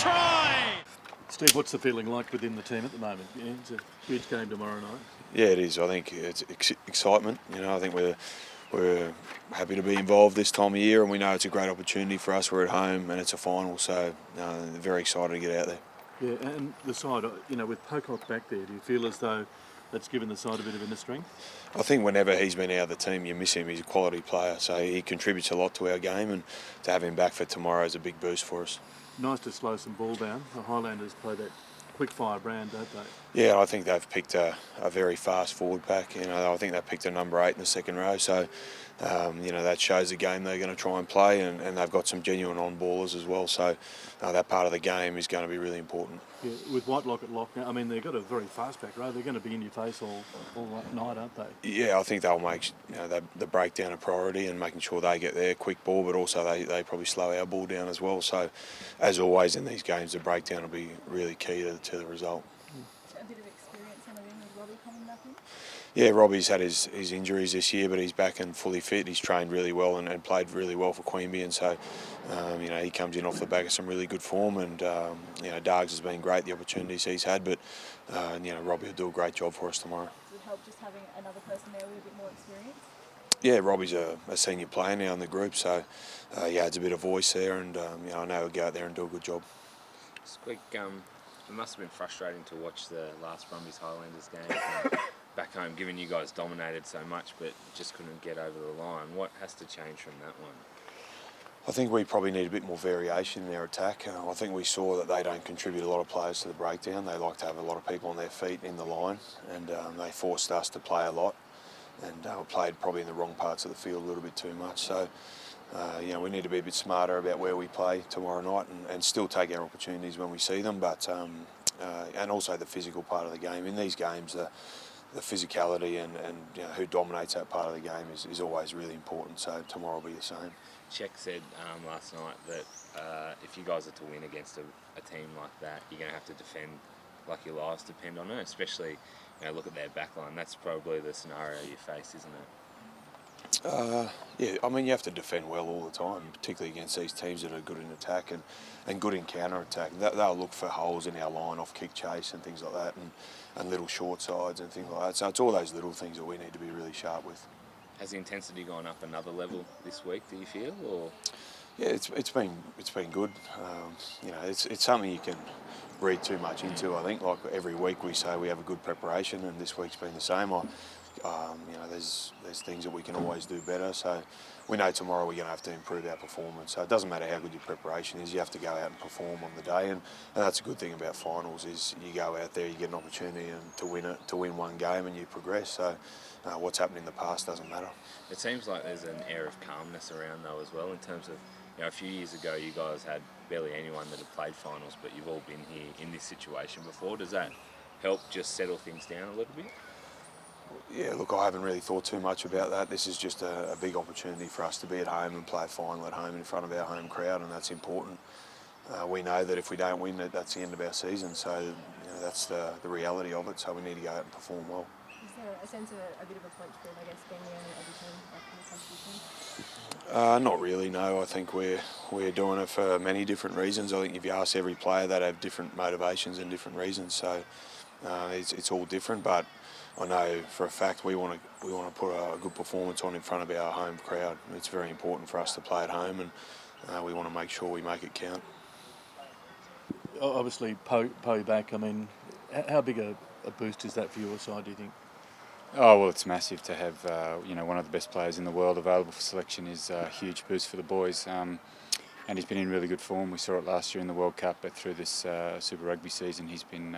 try! Steve, what's the feeling like within the team at the moment? Yeah, it's a huge game tomorrow night. Yeah, it is. I think it's excitement. I think we're happy to be involved this time of year, and we know it's a great opportunity for us. We're at home, and it's a final, so very excited to get out there. Yeah, and the side, with Pocock back there, do you feel as though that's given the side a bit of inner strength? I think whenever he's been out of the team, you miss him. He's a quality player, so he contributes a lot to our game, and to have him back for tomorrow is a big boost for us. Nice to slow some ball down. The Highlanders play that quick-fire brand, don't they? Yeah, I think they've picked a very fast forward pack. I think they picked a number 8 in the second row, so that shows the game they're going to try and play, and they've got some genuine on-ballers as well, so that part of the game is going to be really important. Yeah, with Whitelock at lock now, they've got a very fast back row. They're going to be in your face all night, aren't they? Yeah, I think they'll make the breakdown a priority and making sure they get their quick ball, but also they probably slow our ball down as well. So, as always in these games, the breakdown will be really key to the result. A bit of experience in with Robbie coming back in? Yeah, Robbie's had his injuries this year, but he's back and fully fit. He's trained really well and played really well for Queanbeyan, and so he comes in off the back of some really good form. And Dargs has been great, the opportunities he's had, but Robbie will do a great job for us tomorrow. Does it help just having another person there with a bit more experience? Yeah, Robbie's a senior player now in the group, so he adds a bit of voice there, and I know he'll go out there and do a good job. Squeak, it must have been frustrating to watch the last Brumbies Highlanders game back home, given you guys dominated so much but just couldn't get over the line. What has to change from that one? I think we probably need a bit more variation in their attack. I think we saw that they don't contribute a lot of players to the breakdown. They like to have a lot of people on their feet in the line, and they forced us to play a lot, and played probably in the wrong parts of the field a little bit too much. So we need to be a bit smarter about where we play tomorrow night, and still take our opportunities when we see them, but and also the physical part of the game. In these games, the physicality and who dominates that part of the game is always really important, so tomorrow will be the same. Czech said last night that if you guys are to win against a team like that, you're going to have to defend like your lives depend on it, especially look at their backline. That's probably the scenario you face, isn't it? Yeah, you have to defend well all the time, particularly against these teams that are good in attack and good in counter-attack. They'll look for holes in our line off kick chase and things like that, and little short sides and things like that. So it's all those little things that we need to be really sharp with. Has the intensity gone up another level this week, do you feel? Or? Yeah, it's been good. It's something you can read too much into, I think. Like every week we say we have a good preparation, and this week's been the same. There's things that we can always do better, so we know tomorrow we're going to have to improve our performance. So it doesn't matter how good your preparation is, you have to go out and perform on the day, and that's a good thing about finals is you go out there, you get an opportunity to win one game and you progress. So what's happened in the past doesn't matter. It seems like there's an air of calmness around though as well, in terms of a few years ago you guys had barely anyone that had played finals, but you've all been here in this situation before. Does that help just settle things down a little bit? Yeah, look, I haven't really thought too much about that. This is just a big opportunity for us to be at home and play a final at home in front of our home crowd, and that's important. We know that if we don't win, that's the end of our season, so that's the reality of it, so we need to go out and perform well. Is there a sense of a bit of a punch for, being the only Aussie team in the competition? Not really, no. I think we're doing it for many different reasons. I think if you ask every player, they'd have different motivations and different reasons, so it's all different, but I know for a fact we want to put a good performance on in front of our home crowd. It's very important for us to play at home, and we want to make sure we make it count. Obviously, Poe back. How big a boost is that for your side, do you think? Oh, well, it's massive to have one of the best players in the world available for selection is a huge boost for the boys. And he's been in really good form. We saw it last year in the World Cup, but through this Super Rugby season, he's been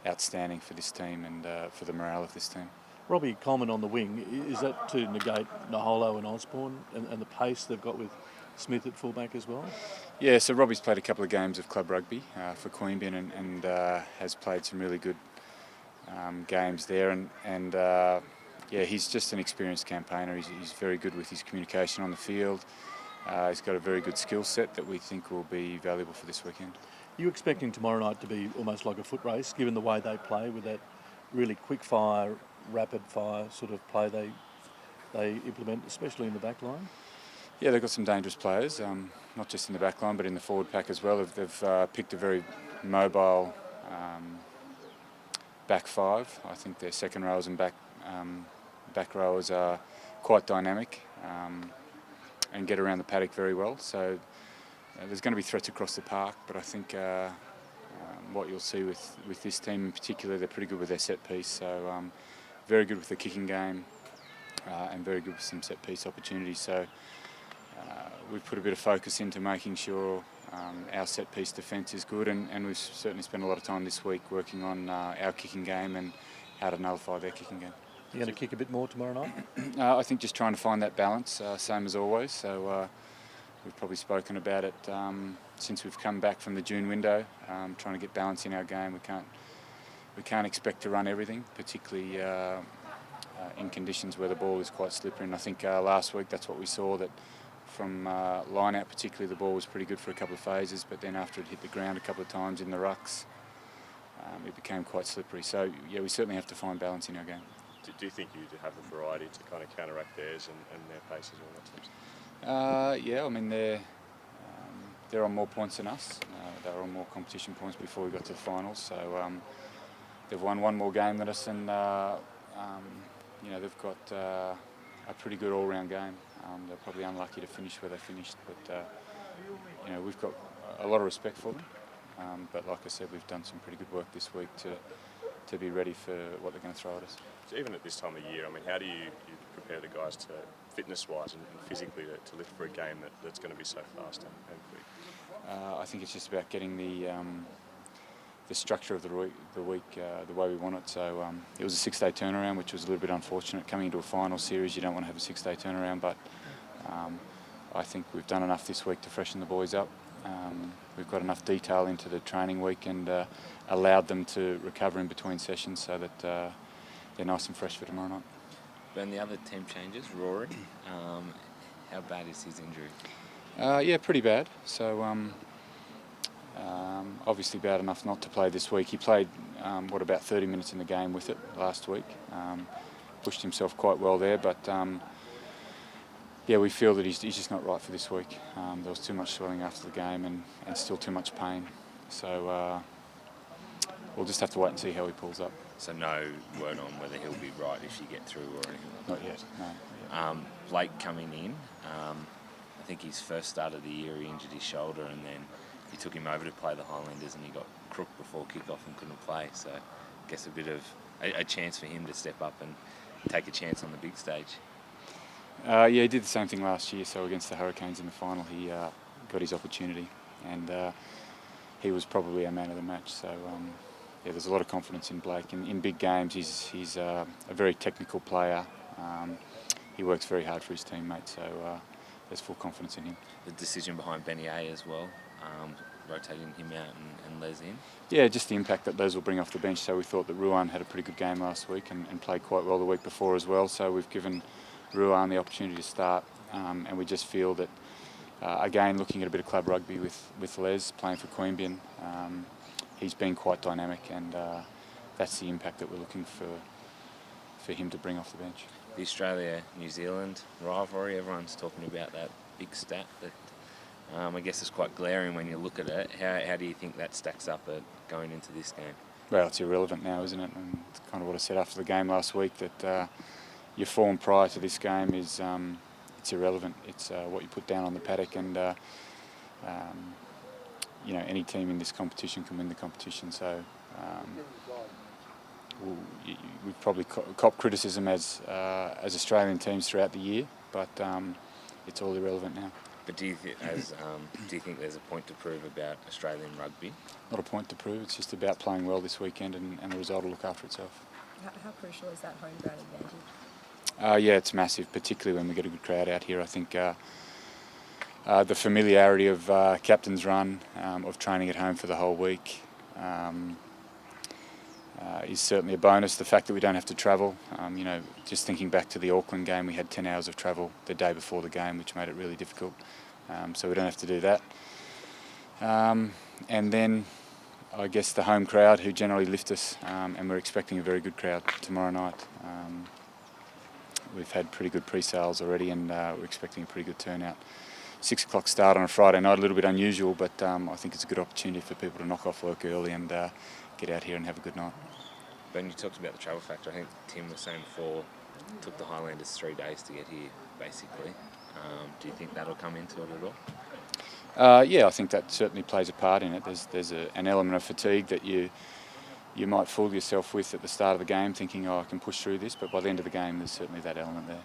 outstanding for this team and for the morale of this team. Robbie Coleman on the wing, is that to negate Naholo and Osborne and the pace they've got with Smith at fullback as well? Yeah, so Robbie's played a couple of games of club rugby for Queanbeyan and has played some really good games there, and he's just an experienced campaigner. He's very good with his communication on the field. He's got a very good skill set that we think will be valuable for this weekend. Are you expecting tomorrow night to be almost like a foot race, given the way they play with that really quick fire, rapid fire sort of play they implement, especially in the back line? Yeah, they've got some dangerous players, not just in the back line but in the forward pack as well. They've picked a very mobile back five. I think their second rowers and back rowers are quite dynamic and get around the paddock very well. So there's going to be threats across the park, but I think what you'll see with this team in particular, they're pretty good with their set piece. So very good with the kicking game and very good with some set piece opportunities. So we've put a bit of focus into making sure our set piece defence is good, and we've certainly spent a lot of time this week working on our kicking game and how to nullify their kicking game. You're going to kick a bit more tomorrow night? I think just trying to find that balance, same as always. So we've probably spoken about it since we've come back from the June window, trying to get balance in our game. We can't expect to run everything, particularly in conditions where the ball is quite slippery. And I think last week that's what we saw, that from line out particularly the ball was pretty good for a couple of phases, but then after it hit the ground a couple of times in the rucks, it became quite slippery. So yeah, we certainly have to find balance in our game. Do you think you have the variety to kind of counteract theirs and their pace and all that sort of stuff? Yeah, I mean they're on more points than us. They were on more competition points before we got to the finals. So they've won one more game than us, and they've got a pretty good all-round game. They're probably unlucky to finish where they finished, but we've got a lot of respect for them. But like I said, we've done some pretty good work this week to be ready for what they're going to throw at us. So even at this time of year, I mean, how do you prepare the guys to fitness-wise and physically to lift for a game that's going to be so fast and quick? I think it's just about getting the structure of the week the way we want it. So it was a 6-day turnaround, which was a little bit unfortunate. Coming into a final series, you don't want to have a 6-day turnaround, but I think we've done enough this week to freshen the boys up. We've got enough detail into the training week and allowed them to recover in between sessions so that they're nice and fresh for tomorrow night. And the other team changes, Rory, how bad is his injury? Yeah, pretty bad. So obviously bad enough not to play this week. He played about 30 minutes in the game with it last week. Pushed himself quite well there, but we feel that he's just not right for this week. There was too much swelling after the game and still too much pain. So we'll just have to wait and see how he pulls up. So no word on whether he'll be right if you get through or anything like Not yet, no. that? Blake coming in, I think his first start of the year he injured his shoulder, and then he took him over to play the Highlanders and he got crook before kick-off and couldn't play. So I guess a bit of a chance for him to step up and take a chance on the big stage. He did the same thing last year. So against the Hurricanes in the final, he got his opportunity, and he was probably our man of the match. So there's a lot of confidence in Blake. In big games, he's a very technical player. He works very hard for his teammates, so there's full confidence in him. The decision behind Benny A as well, rotating him out and Les in? Yeah, just the impact that Les will bring off the bench. So we thought that Ruan had a pretty good game last week and played quite well the week before as well. So we've given Ruan the opportunity to start, and we just feel that, again, looking at a bit of club rugby with Les playing for Queanbeyan, he's been quite dynamic, and that's the impact that we're looking for him to bring off the bench. The Australia-New Zealand rivalry, everyone's talking about that big stat that I guess is quite glaring when you look at it. How do you think that stacks up at going into this game? Well, it's irrelevant now, isn't it? And it's kind of what I said after the game last week, that your form prior to this game is it's irrelevant. It's what you put down on the paddock, and any team in this competition can win the competition. So we've probably copped criticism as Australian teams throughout the year, but it's all irrelevant now. But do you think there's a point to prove about Australian rugby? Not a point to prove. It's just about playing well this weekend, and the result will look after itself. How crucial is that home ground advantage? It's massive, particularly when we get a good crowd out here. I think the familiarity of Captain's Run, of training at home for the whole week, is certainly a bonus. The fact that we don't have to travel, just thinking back to the Auckland game, we had 10 hours of travel the day before the game, which made it really difficult. So we don't have to do that. And then I guess the home crowd, who generally lift us, and we're expecting a very good crowd tomorrow night. we've had pretty good pre-sales already, and we're expecting a pretty good turnout. 6 o'clock start on a Friday night, a little bit unusual, but I think it's a good opportunity for people to knock off work early and get out here and have a good night. Ben, you talked about the travel factor. I think Tim was saying before, it took the Highlanders 3 days to get here, basically. Do you think that'll come into it at all? Yeah, I think that certainly plays a part in it. There's an element of fatigue that you might fool yourself with at the start of the game, thinking, oh, I can push through this, but by the end of the game, there's certainly that element there.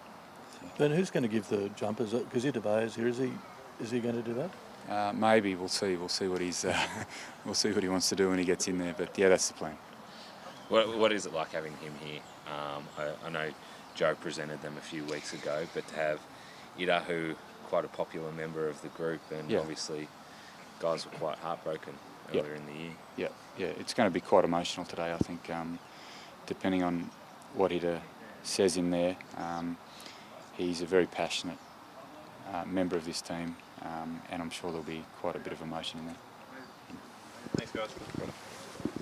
Ben, who's going to give the jumpers? Because Itavay is here. Is he going to do that? Maybe we'll see. We'll see what we'll see what he wants to do when he gets in there. But yeah, that's the plan. What is it like having him here? I know Joe presented them a few weeks ago, but to have Idaho, quite a popular member of the group, and obviously guys were quite heartbroken earlier in the year. Yeah, it's going to be quite emotional today, I think, depending on what Ida says in there. He's a very passionate member of this team, and I'm sure there'll be quite a bit of emotion in there. Thanks, guys.